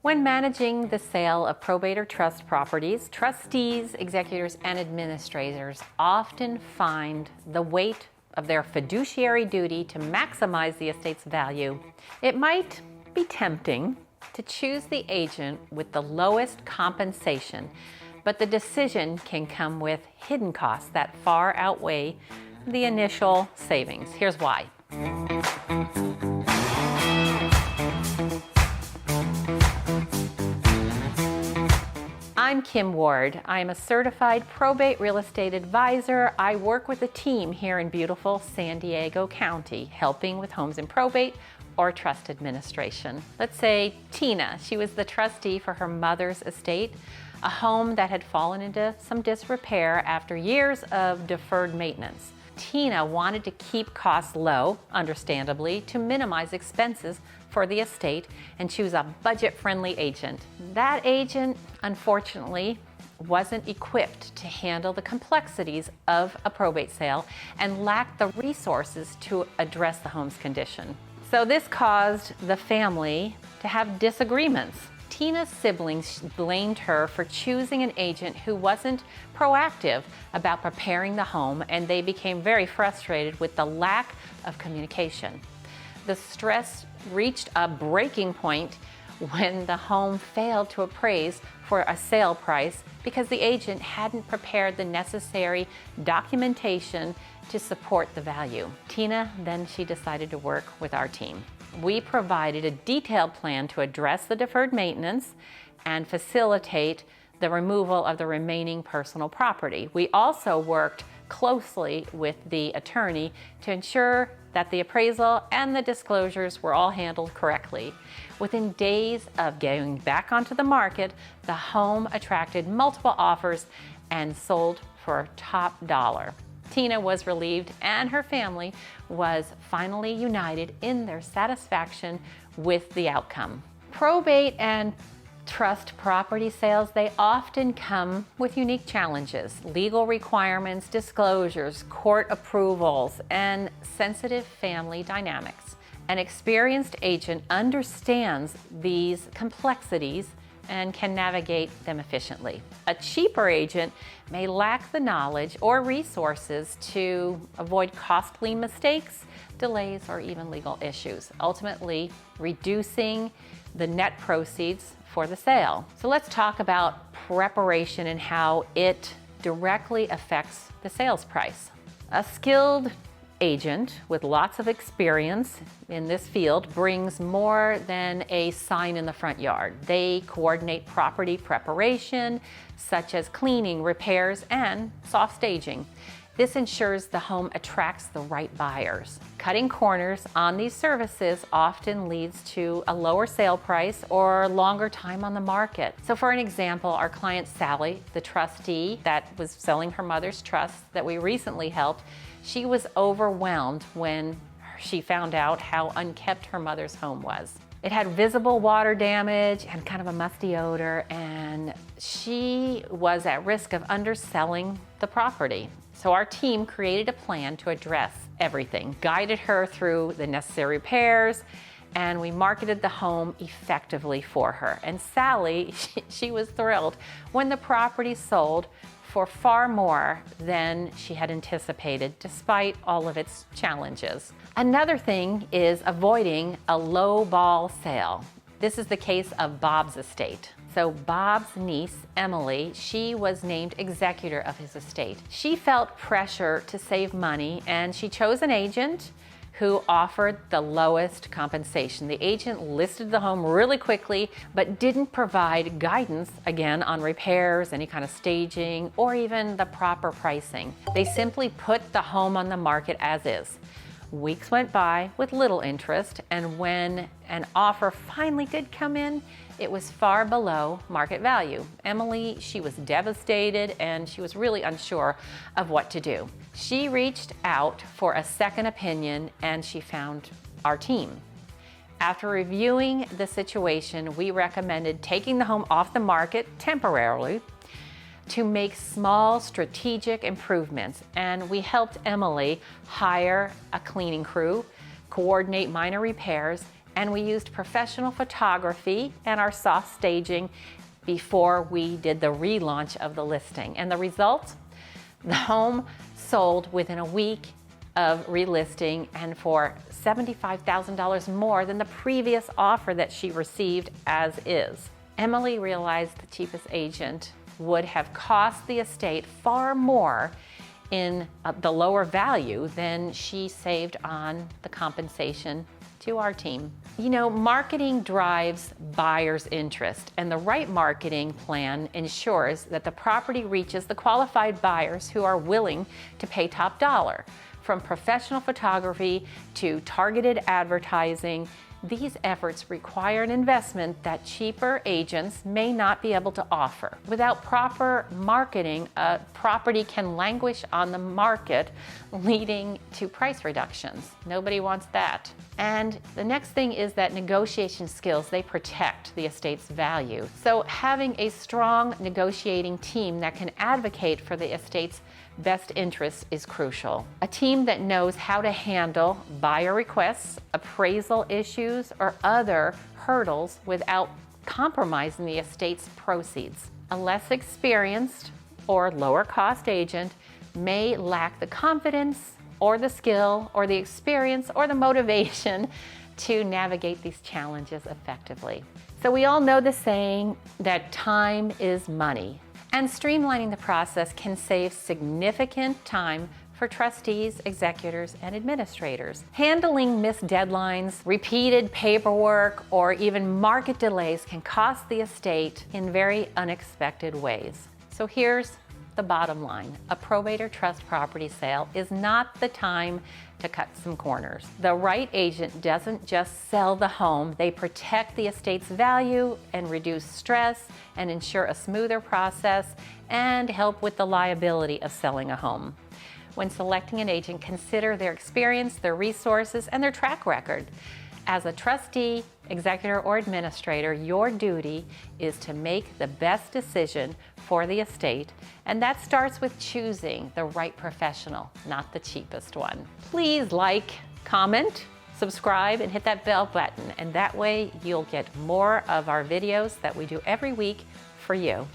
When managing the sale of probate or trust properties, trustees, executors, and administrators often find the weight of their fiduciary duty to maximize the estate's value. It might be tempting to choose the agent with the lowest compensation, but the decision can come with hidden costs that far outweigh the initial savings. Here's why. I'm Kim Ward. I'm a certified probate real estate advisor. I work with a team here in beautiful San Diego County, helping with homes in probate or trust administration. Let's say Tina, she was the trustee for her mother's estate, a home that had fallen into some disrepair after years of deferred maintenance. Tina wanted to keep costs low, understandably, to minimize expenses for the estate and choose a budget-friendly agent. That agent, unfortunately, wasn't equipped to handle the complexities of a probate sale and lacked the resources to address the home's condition. So this caused the family to have disagreements. Tina's siblings blamed her for choosing an agent who wasn't proactive about preparing the home, and they became very frustrated with the lack of communication. The stress reached a breaking point when the home failed to appraise for a sale price because the agent hadn't prepared the necessary documentation to support the value. Tina, then she decided to work with our team. We provided a detailed plan to address the deferred maintenance and facilitate the removal of the remaining personal property. We also worked closely with the attorney to ensure that the appraisal and the disclosures were all handled correctly. Within days of getting back onto the market, the home attracted multiple offers and sold for top dollar. Tina was relieved, and her family was finally united in their satisfaction with the outcome. Probate and trust property sales, they often come with unique challenges, legal requirements, disclosures, court approvals, and sensitive family dynamics. An experienced agent understands these complexities and can navigate them efficiently. A cheaper agent may lack the knowledge or resources to avoid costly mistakes, delays, or even legal issues, ultimately reducing the net proceeds for the sale. So let's talk about preparation and how it directly affects the sales price. A skilled agent with lots of experience in this field brings more than a sign in the front yard. They coordinate property preparation, such as cleaning, repairs, and soft staging. This ensures the home attracts the right buyers. Cutting corners on these services often leads to a lower sale price or longer time on the market. So for an example, our client Sally, the trustee that was selling her mother's trust that we recently helped, she was overwhelmed when she found out how unkept her mother's home was. It had visible water damage and kind of a musty odor, and she was at risk of underselling the property. So our team created a plan to address everything, guided her through the necessary repairs, and we marketed the home effectively for her. And Sally, she was thrilled when the property sold for far more than she had anticipated, despite all of its challenges. Another thing is avoiding a low ball sale. This is the case of Bob's estate. So Bob's niece, Emily, she was named executor of his estate. She felt pressure to save money, and she chose an agent who offered the lowest compensation. The agent listed the home really quickly, but didn't provide guidance, again, on repairs, any kind of staging, or even the proper pricing. They simply put the home on the market as is. Weeks went by with little interest, and when an offer finally did come in, it was far below market value. Emily, she was devastated, and she was really unsure of what to do. She reached out for a second opinion, and she found our team. After reviewing the situation, we recommended taking the home off the market temporarily to make small strategic improvements, and we helped Emily hire a cleaning crew, coordinate minor repairs, and we used professional photography and our soft staging before we did the relaunch of the listing. And the result? The home sold within a week of relisting and for $75,000 more than the previous offer that she received as is. Emily realized the cheapest agent would have cost the estate far more in the lower value than she saved on the compensation to our team. You know, marketing drives buyers' interest, and the right marketing plan ensures that the property reaches the qualified buyers who are willing to pay top dollar. From professional photography to targeted advertising, these efforts require an investment that cheaper agents may not be able to offer. Without proper marketing, a property can languish on the market, leading to price reductions. Nobody wants that. And the next thing is that negotiation skills, they protect the estate's value. So having a strong negotiating team that can advocate for the estate's best interests is crucial. A team that knows how to handle buyer requests, appraisal issues, or other hurdles without compromising the estate's proceeds. A less experienced or lower cost agent may lack the confidence or the skill or the experience or the motivation to navigate these challenges effectively. So we all know the saying that time is money. And streamlining the process can save significant time for trustees, executors, and administrators. Handling missed deadlines, repeated paperwork, or even market delays can cost the estate in very unexpected ways. So here's the bottom line. A probate or trust property sale is not the time to cut some corners. The right agent doesn't just sell the home, they protect the estate's value and reduce stress and ensure a smoother process and help with the liability of selling a home. When selecting an agent, consider their experience, their resources, and their track record. As a trustee, executor, or administrator, your duty is to make the best decision for the estate, and that starts with choosing the right professional, not the cheapest one. Please like, comment, subscribe, and hit that bell button, and that way you'll get more of our videos that we do every week for you.